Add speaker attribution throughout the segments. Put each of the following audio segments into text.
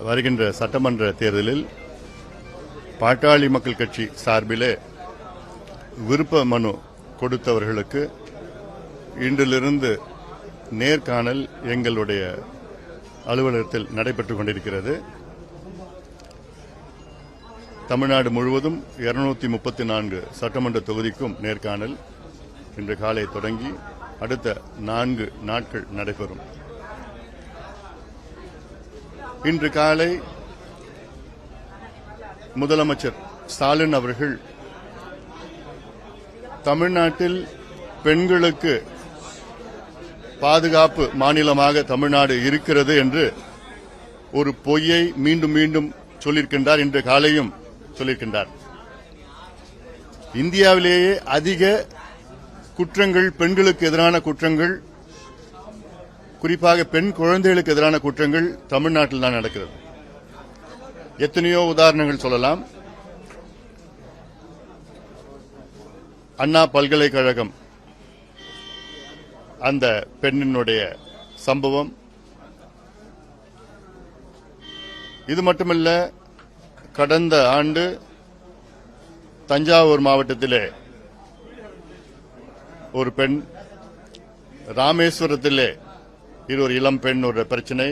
Speaker 1: வருகின்ற சட்டமன்ற தேர்தலில் பாட்டாளி மக்கள் கட்சி சார்பிலே விருப்ப மனு கொடுத்தவர்களுக்கு இன்றிலிருந்து நேர்காணல் எங்களுடைய அலுவலகத்தில் நடைபெற்றுக் கொண்டிருக்கிறது. தமிழ்நாடு முழுவதும் 234 சட்டமன்ற தொகுதிக்கும் நேர்காணல் இன்று காலை தொடங்கி அடுத்த 4 நாட்கள் நடைபெறும். இன்று காலை முதலமைச்சர் ஸ்டாலின் அவர்கள் தமிழ்நாட்டில் பெண்களுக்கு பாதுகாப்பு மாநிலமாக தமிழ்நாடு இருக்கிறது என்று ஒரு பொய்யை மீண்டும் மீண்டும் சொல்லியிருக்கின்றார். இன்று காலையும் சொல்லியிருக்கின்றார். இந்தியாவிலேயே அதிக குற்றங்கள், பெண்களுக்கு எதிரான குற்றங்கள், குறிப்பாக பெண் குழந்தைகளுக்கு எதிரான குற்றங்கள் தமிழ்நாட்டில் தான் நடக்கிறது. எத்தனையோ உதாரணங்கள் சொல்லலாம். அண்ணா பல்கலைக்கழகம் அந்த பெண்ணினுடைய சம்பவம். இது மட்டுமல்ல, கடந்த ஆண்டு தஞ்சாவூர் மாவட்டத்திலே ஒரு பெண், ராமேஸ்வரத்திலே ஒரு இளம் பெண் ஒரு பிரச்சனை.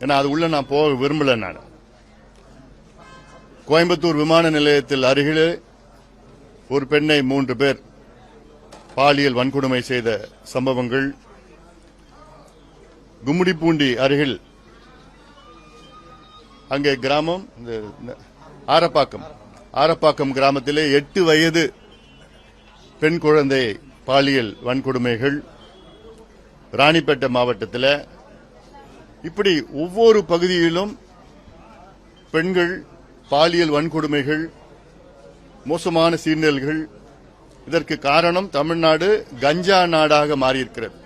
Speaker 1: ஏன்னா அது உள்ள நான் போக விரும்பல. நான் கோயம்புத்தூர் விமான நிலையத்தில் அருகிலே ஒரு பெண்ணை 3 பேர் பாலியல் வன்கொடுமை செய்த சம்பவங்கள். கும்மிடிப்பூண்டி அருகில் அங்கே கிராமம் ஆரப்பாக்கம் கிராமத்திலே 8 வயது பெண் குழந்தை பாலியல் வன்கொடுமைகள். ராணிப்பேட்டை மாவட்டத்தில் இப்படி ஒவ்வொரு பகுதியிலும் பெண்கள் பாலியல் வன்கொடுமைகள், மோசமான சீர்நிலைகள். இதற்கு காரணம் தமிழ்நாடு கஞ்சா நாடாக மாறியிருக்கிறது.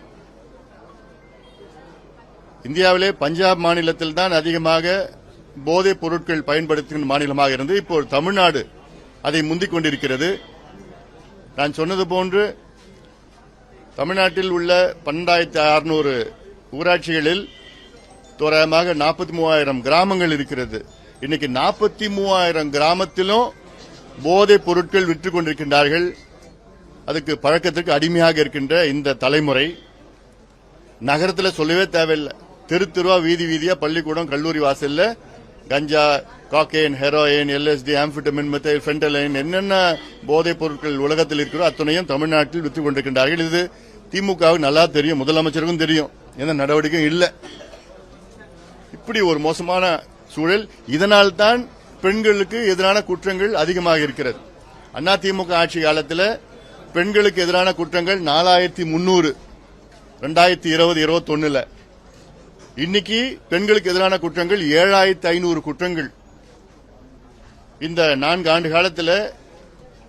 Speaker 1: இந்தியாவிலே பஞ்சாப் மாநிலத்தில் தான் அதிகமாக போதைப் பொருட்கள் பயன்படுத்துகின்ற மாநிலமாக இருந்து இப்போ தமிழ்நாடு அதை முந்திக் கொண்டிருக்கிறது. நான் சொன்னது போன்று தமிழ்நாட்டில் உள்ள 12,600 ஊராட்சிகளில் தோராயமாக 43,000 கிராமங்கள் இருக்கிறது. இன்னைக்கு 43,000 கிராமத்திலும் போதைப் பொருட்கள் விற்றுக் கொண்டிருக்கின்றார்கள். அதுக்கு பழக்கத்திற்கு அடிமையாக இருக்கின்ற இந்த தலைமுறை நகரத்தில் சொல்லவே தேவையில்லை. தெரு தெருவா, வீதி வீதியா, பள்ளிக்கூடம், கல்லூரி வாசல்ல ganja, cocaine, heroin, LSD, amphetamine, methyl, fentanyl, என்னென்ன போதைப் பொருட்கள் உலகத்தில் இருக்கிறோ அத்தனையும் தமிழ்நாட்டில் விற்றுக் கொண்டிருக்கின்றார்கள். இது திமுகவுக்கு நல்லா தெரியும், முதலமைச்சருக்கும் தெரியும். எந்த நடவடிக்கையும் இல்லை. இப்படி ஒரு மோசமான சூழல். இதனால்தான் பெண்களுக்கு எதிரான குற்றங்கள் அதிகமாக இருக்கிறது. அண்ணா திமுக ஆட்சி காலத்தில் பெண்களுக்கு எதிரான குற்றங்கள் 4,300 2020-21. இன்னைக்கு பெண்களுக்கு எதிரான குற்றங்கள் 7,500 குற்றங்கள். இந்த 4 ஆண்டு காலத்தில்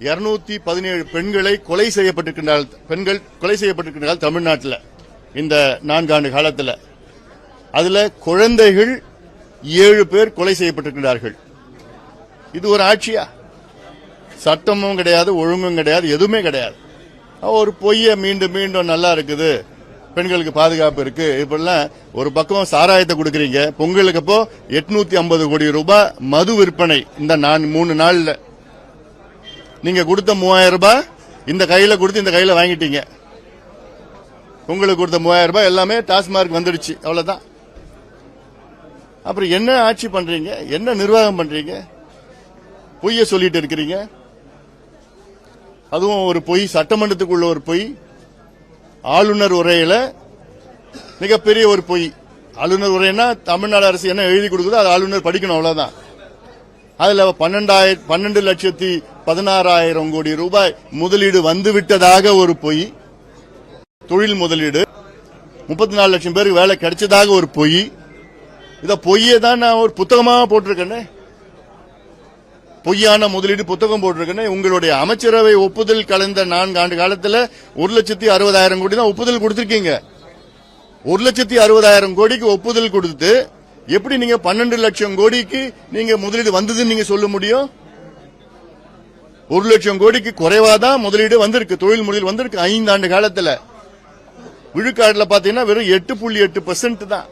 Speaker 1: 217 பெண்களை கொலை செய்யப்பட்டிருக்கின்றார்கள் தமிழ்நாட்டில். இந்த 4 ஆண்டு காலத்தில் அதுல குழந்தைகள் 7 பேர் கொலை செய்யப்பட்டிருக்கிறார்கள். இது ஒரு ஆட்சியா? சட்டமும் கிடையாது, ஒழுங்கும் கிடையாது, எதுவுமே கிடையாது. ஒரு பொய்ய மீண்டும் மீண்டும் நல்லா இருக்குது, பெண்களுக்கு பாதுகாப்பு இருக்கு, இப்படிலாம். ஒரு பக்கம் சாராயத்தை கொடுக்கறீங்க. பொங்கலுக்கு அப்போ 850 கோடி ரூபாய் மது விற்பனை இந்த 3 நாள்ல. நீங்க கொடுத்த 3000 ரூபாய் இந்த கையில கொடுத்து இந்த கையில வாங்கிட்டீங்க. உங்களுக்கு கொடுத்த 3000 ரூபாய் எல்லாமே டாஸ்மார்க் வந்துடுச்சு, அவ்வளவுதான். அப்புறம் என்ன ஆட்சி பண்றீங்க? என்ன நிர்வாகம் பண்றீங்க? பொய்ய சொல்லிட்டு இருக்கிறீங்க. அதுவும் ஒரு பொய், சட்டமன்றத்துக்குள்ள ஒரு பொய். ஆளுநர் உரையில மிகப்பெரிய ஒரு பொய். ஆளுநர் உரைன்னா தமிழ்நாடு அரசு என்ன எழுதி கொடுக்குதோ அது ஆளுநர் படிக்கணும், அவ்வளவுதான். அதுல 12,16,000 கோடி ரூபாய் முதலீடு வந்துவிட்டதாக ஒரு பொய். தொழில் முதலீடு 34 லட்சம் பேருக்கு வேலை கிடைச்சதாக ஒரு பொய். இத பொய்யை தான் நான் ஒரு புத்தகமாக போட்டிருக்கேன். பொய்யான முதலீடு புத்தகம் போட்டிருக்கேன். உங்களுடைய அமைச்சரவை ஒப்புதல் கலந்த 4 ஆண்டு காலத்தில் 1,60,000 கோடி தான் ஒப்புதல் கொடுத்திருக்கீங்க. 1,60,000 கோடிக்கு ஒப்புதல் கொடுத்து எப்படி நீங்க 12 லட்சம் கோடிக்கு நீங்க முதலீடு வந்ததுன்னு நீங்க சொல்ல முடியும்? 1 லட்சம் கோடிக்கு குறைவாதான் முதலீடு வந்திருக்கு, தொழில் முதலீடு வந்திருக்கு 5 ஆண்டு காலத்தில். விழுக்காடுல பாத்தீங்கன்னா வெறும் 8.8% தான்.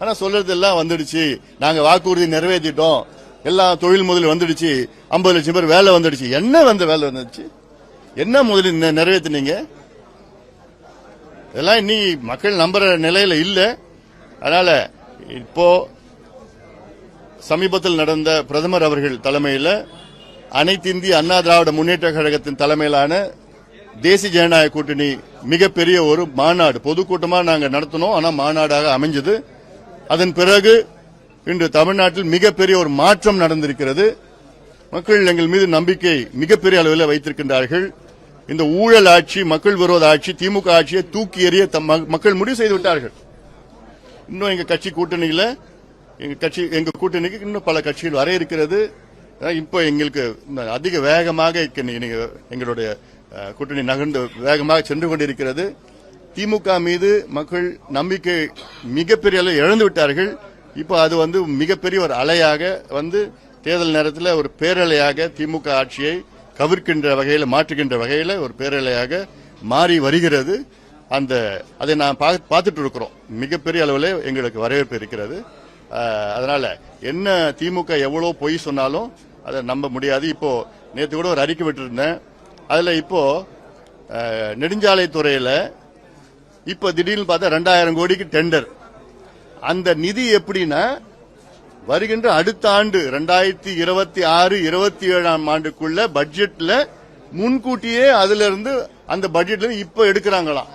Speaker 1: ஆனா சொல்றது எல்லாம் வந்துடுச்சு, நாங்க வாக்குறுதி நிறைவேற்றிட்டோம், எல்லாம் தொழில் முதல் வந்துடுச்சு, 50 லட்சம் பேர் வேலை வந்துடுச்சு. என்ன வேலை வந்துடுச்சு? என்ன முதலில் நிறைவேற்றினீங்க? இதெல்லாம் இன்னி மக்கள் நம்புற நிலையில இல்ல. அதனால இப்போ சமீபத்தில் நடந்த பிரதமர் அவர்கள் தலைமையில் அனைத்து இந்திய அண்ணா திராவிட முன்னேற்ற கழகத்தின் தலைமையிலான தேசிய ஜனநாயக கூட்டணி மிகப்பெரிய ஒரு மாநாடு பொதுக்கூட்டமா நாங்க நடத்தினோம். ஆனா மாநாடாக அமைஞ்சது. அதன் பிறகு இன்று தமிழ்நாட்டில் மிகப்பெரிய ஒரு மாற்றம் நடந்திருக்கிறது. மக்கள் எங்கள் மீது நம்பிக்கை மிகப்பெரிய அளவில் வைத்திருக்கின்றார்கள். இந்த ஊழல் ஆட்சி, மக்கள் விரோத ஆட்சி, திமுக ஆட்சியை தூக்கி எறிய மக்கள் முடிவு செய்து விட்டார்கள். இன்னும் எங்க கட்சி கூட்டணியில எங்க கூட்டணிக்கு இன்னும் பல கட்சிகள் வர இருக்கிறது. இப்போ எங்களுக்கு அதிக வேகமாக எங்களுடைய கூட்டணி நகர்ந்து வேகமாக சென்று கொண்டிருக்கிறது. திமுக மீது மக்கள் நம்பிக்கை மிகப்பெரிய அளவில் இழந்து விட்டார்கள். இப்போ அது மிகப்பெரிய ஒரு அலையாக தேர்தல் நேரத்தில் ஒரு பேரலையாக திமுக ஆட்சியை கவிர்க்கின்ற வகையில், மாற்றுகின்ற வகையில் ஒரு பேரலையாக மாறி வருகிறது. அதை நான் பார்த்துட்டு இருக்கிறோம். மிகப்பெரிய அளவில் எங்களுக்கு வரவேற்பு இருக்கிறது. அதனால என்ன திமுக எவ்வளவு பொய் சொன்னாலும் அதை நம்ப முடியாது. இப்போ நேற்று கூட ஒரு அறிக்கை விட்டுருந்தேன். அதுல இப்போ நெடுஞ்சாலைத்துறையில இப்ப திடீர்னு பார்த்தா 2000 கோடிக்கு டெண்டர். அந்த நிதி எப்படின்னா வருகின்ற அடுத்த ஆண்டு 2026-27 ஆண்டுக்குள்ள பட்ஜெட்ல முன்கூட்டியே அதுல இருந்து அந்த பட்ஜெட்ல இப்ப எடுக்கிறாங்களாம்.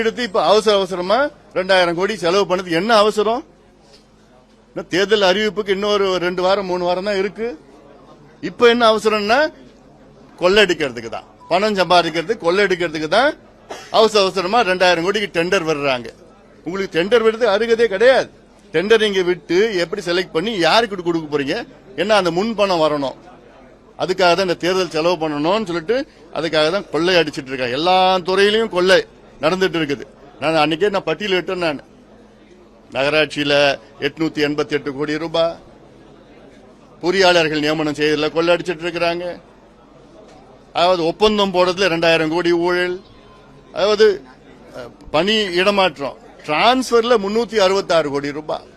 Speaker 1: எடுத்து இப்ப அவசரமா 2000 கோடி செலவு பண்ணது என்ன அவசரம்? தேர்தல் அறிவிப்புக்கு இன்னொரு 2 வாரம் 3 வாரம் தான் இருக்கு. இப்ப என்ன அவசரம்னா கொள்ளடிக்கிறதுக்கு தான், பணம் சம்பாதிக்கிறதுக்கு, கொள்ளடிக்கிறதுக்கு தான் அவசரமா 2000 கோடிக்கு டெண்டர் வர்றாங்க. உங்களுக்கு டெண்டர் விடுறது அருகதே கிடையாது. டெண்டர் நீங்க விட்டு எப்படி செலக்ட் பண்ணி யாருக்கு கொடுக்க போறீங்க? என்ன அந்த முன் பணம் வரணும். அதுக்காக தான் இந்த தேர்தல் செலவு பண்ணணும்னு சொல்லிட்டு அதுக்காக தான் கொள்ளை அடிச்சிட்டு இருக்காங்க. எல்லா துறையிலையும் கொள்ளை நடந்துட்டு இருக்குது. நான் அன்னைக்கே பட்டியலிட்டேன். நான் நகராட்சியில 888 கோடி ரூபாய், பொறியாளர்கள் நியமனம் செய்யறதுல கொள்ளை அடிச்சிட்டு இருக்கிறாங்க. அதாவது ஒப்பந்தம் போடுறதுல 2000 கோடி ஊழல். அதாவது பணி இடமாற்றம், டிரான்ஸ்பர்ல 366 கோடி ரூபாய்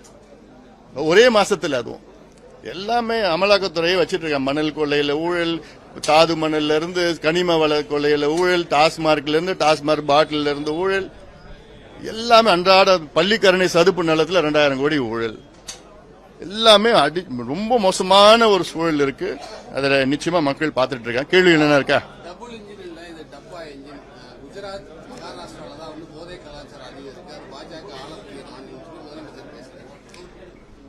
Speaker 1: ஒரே மாசத்துல. அதுவும் எல்லாமே அமலாக்கத்துறையை வச்சிட்டு இருக்காங்க. மணல் கொள்ளையில ஊழல், தாது மணல்ல இருந்து கனிம வள கொள்ளையில ஊழல், டாஸ்மார்க்ல இருந்து டாஸ்மார்க் பாட்டில இருந்து ஊழல், எல்லாமே அன்றாட பள்ளிக்கரணை சதுப்பு நிலத்துல 2000 கோடி ஊழல். எல்லாமே ரொம்ப மோசமான ஒரு சூழல் இருக்கு. அதுல நிச்சயமா மக்கள் பார்த்துட்டு இருக்காங்க. கேள்வி என்ன இருக்கா?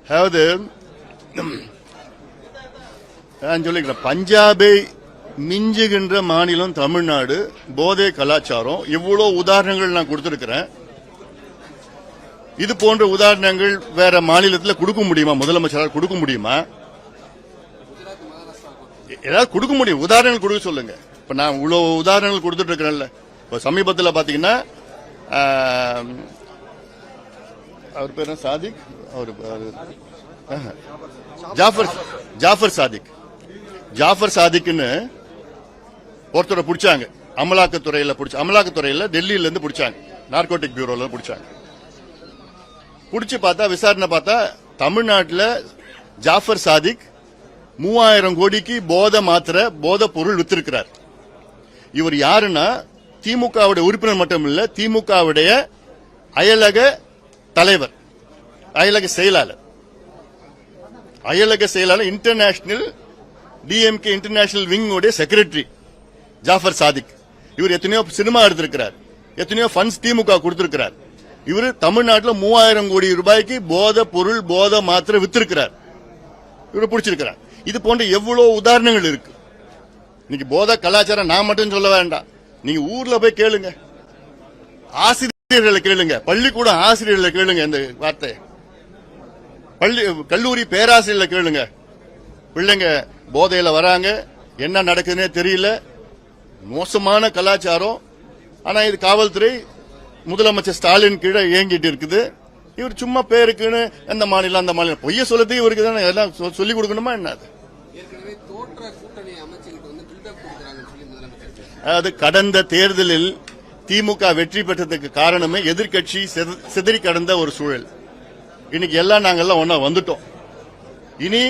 Speaker 1: அதாவது நான் சொல்லிக்கிறேன், பஞ்சாபை மிஞ்சுகின்ற மாநிலம் தமிழ்நாடு. போதை கலாச்சாரம் இவ்வளவு உதாரணங்கள் நான் கொடுத்திருக்கிறேன். இது போன்ற உதாரணங்கள் வேற மாநிலத்தில் கொடுக்க முடியுமா? முதலமைச்சரால் கொடுக்க முடியுமா? ஏதாவது கொடுக்க முடியும், உதாரணங்கள் கொடுக்க சொல்லுங்க. இப்ப நான் இவ்வளவு உதாரணங்கள் கொடுத்துட்டு இருக்கிறேன்ல. இப்ப சமீபத்தில் பாத்தீங்கன்னா அவர் பேர் சாதிக், அவர் ஜாஃபர் சாதிக்னு ஒருத்தரை பிடிச்சாங்க. அமலாக்கத்துறையில டெல்லியில இருந்து பிடிச்சாங்க, நார்கோட்டிக் பியூரோல பிடிச்சாங்க. பிடிச்சு பார்த்தா விசாரணை பார்த்தா தமிழ்நாட்டில் ஜாஃபர் சாதிக் 3000 கோடிக்கு போதை பொருள் வித்திருக்கிறார். இவர் யாருன்னா திமுகவுடைய உறுப்பினர் மட்டும் இல்ல, திமுகவுடைய அயலக தலைவர், அயலக செயலாளர் இன்டர்நேஷனல் டிஎம்கே இன்டர்நேஷனல் விங் உடைய செக்ரட்டரி ஜாஃபர் சாதிக். இவர் எத்தனையோ சினிமா எடுத்திருக்கிறார், எத்தனையோ ஃபண்ட்ஸ் திமுக கொடுத்திருக்கிறார். இவர் தமிழ்நாட்டில் 3000 கோடி ரூபாய்க்கு போதை பொருள், போதை மாத்திரை வித்திருக்கிறார். இவரை பிடிச்சிருக்கிறார். இது போன்ற எவ்வளவு உதாரணங்கள் இருக்கு. இன்னைக்கு போதை கலாச்சாரம் நான் மட்டும் சொல்ல வேண்டாம். நீங்க ஊர்ல போய் கேளுங்க, ஆசிரியர்களை கேளுங்க, பள்ளிக்கூட ஆசிரியர்களை கேளுங்க, இந்த வார்த்தை கல்லூரி பேராசிரியர்களை கேளுங்க. பிள்ளைங்க போதையில வராங்க, என்ன நடக்குதுன்னே தெரியல, மோசமான கலாச்சாரம். ஆனா இது காவல்துறை முதலமைச்சர் ஸ்டாலின் கீழே இயங்கிட்டு இருக்குது. இவர் சும்மா பேருக்குன்னு அந்த மாநிலம் அந்த மாநிலம் பொய்ய சொல்லது இவருக்கு தானே எல்லாம் சொல்லிக் கொடுக்கணுமா என்ன? அதாவது கடந்த தேர்தலில் திமுக வெற்றி பெற்றதுக்கு காரணமே எதிர்க்கட்சி சிதறி கடந்த ஒரு சூழல். இன்னைக்கு எல்லாம் நாங்கெல்லாம் ஒன்னா வந்துட்டோம். இனி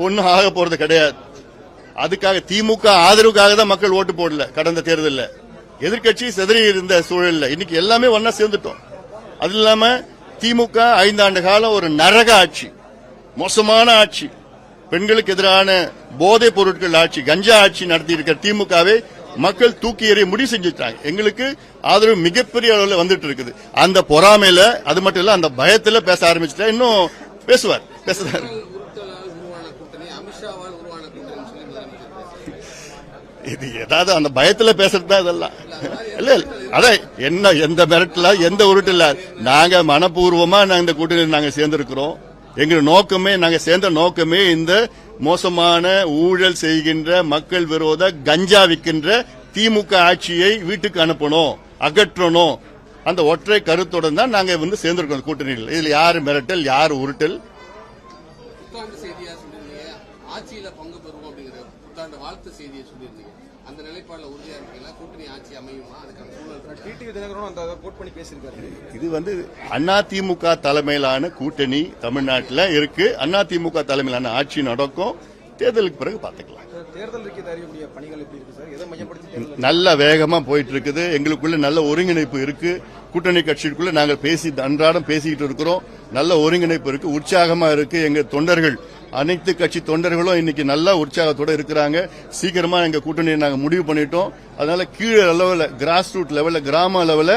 Speaker 1: ஒன்னும் ஆக போறது கிடையாது. அதுக்காக திமுக ஆதரவுக்காக தான் மக்கள் ஓட்டு போடல. கடந்த தேர்தலில் எதிர்க்கட்சி சிதறி இருந்த சூழல்ல இன்னைக்கு எல்லாமே ஒன்னா சேர்ந்துட்டோம். அது இல்லாம திமுக 5 ஆண்டு காலம் ஒரு நரக ஆட்சி, மோசமான ஆட்சி, பெண்களுக்கு எதிரான போதைப் பொருட்கள் ஆட்சி, கஞ்சா ஆட்சி நடத்தி இருக்கிற திமுகவை மக்கள் தூக்கி எறிய முடிவு செஞ்சுட்டாங்க. எங்களுக்கு ஆதரவு மிகப்பெரிய அளவில் வந்துட்டு இருக்குது. அந்த பொறாமையில, அது மட்டும் இல்ல, அந்த பயத்துல பேச ஆரம்பிச்சுட்டா இன்னும் பேசுவார். இது ஏதாவது அந்த பயத்துல பேசுறது தான் இதெல்லாம். இல்ல அதான் என்ன, எந்த மிரட்டல, எந்த உருட்டுல, நாங்க மனப்பூர்வமா இந்த கூட்டணி நாங்க சேர்ந்திருக்கிறோம். எங்க நோக்கமே, நாங்க சேர்ந்த நோக்கமே இந்த மோசமான ஊழல் செய்கின்ற, மக்கள் விரோத கஞ்சா விற்கின்ற திமுக ஆட்சியை வீட்டுக்கு அனுப்பணும், அகற்றணும். அந்த ஒற்றை கருத்துடன் தான் நாங்க சேர்ந்திருக்கோம் கூட்டணியில். இதுல யாரு மிரட்டல், யாரு உருட்டல்?
Speaker 2: ஆட்சியில பங்கு பெறுவோம் அப்படிங்கிற புத்தாண்டு வாழ்த்து செய்தியை சொல்லியிருந்தீங்க. அந்த நிலைப்பாடுல உறுதியா இருக்கீங்களா? கூட்டணி ஆட்சி அமையுமா? அதுக்கான சூழல் டிடிவி தினகரனும் அந்த கோட் பண்ணி பேசியிருக்காரு.
Speaker 1: இது அதிமுக தலைமையிலான கூட்டணி தமிழ்நாட்டில் இருக்கு. அதிமுக தலைமையிலான ஆட்சி நடக்கும். தேர்தலுக்கு பிறகு பார்த்துக்கலாம்.
Speaker 2: தேர்தல் அறியக்கூடிய பணிகள் எப்படி இருக்கு சார்? எதை மையப்படுத்தி
Speaker 1: நல்ல வேகமா போயிட்டு இருக்குது. எங்களுக்குள்ள நல்ல ஒருங்கிணைப்பு இருக்கு. கூட்டணி கட்சிக்குள்ள நாங்கள் அன்றாடம் பேசிக்கிட்டு இருக்கிறோம். நல்ல ஒருங்கிணைப்பு இருக்கு, உற்சாகமா இருக்கு. எங்க தொண்டர்கள், அனைத்து கட்சி தொண்டர்களும் இன்னைக்கு நல்ல உற்சாகத்தோட இருக்கிறாங்க. சீக்கிரமா எங்க கூட்டணியை நாங்க முடிவு பண்ணிட்டோம். அதனால கீழே லெவல்ல, கிராஸ் ரூட் லெவல்ல, கிராம லெவல்ல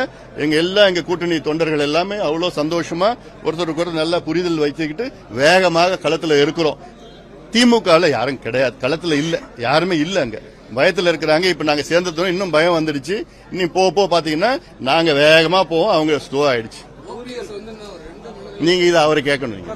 Speaker 1: எங்க கூட்டணி தொண்டர்கள் எல்லாமே அவ்வளவு சந்தோஷமா ஒருத்தருக்கு நல்ல புரிதல் வைத்துக்கிட்டு வேகமாக களத்துல இருக்கிறோம். திமுகல யாரும் கிடையாது, களத்துல இல்ல, யாருமே இல்ல. அங்க பயத்துல இருக்கிறாங்க. இப்ப நாங்க சேர்ந்ததும் இன்னும் பயம் வந்துடுச்சு. இன்னும் போக பாத்தீங்கன்னா நாங்க வேகமா போவோம், அவங்க ஸ்லோ ஆயிடுச்சு. நீங்க இதை அவரை கேட்கணும்.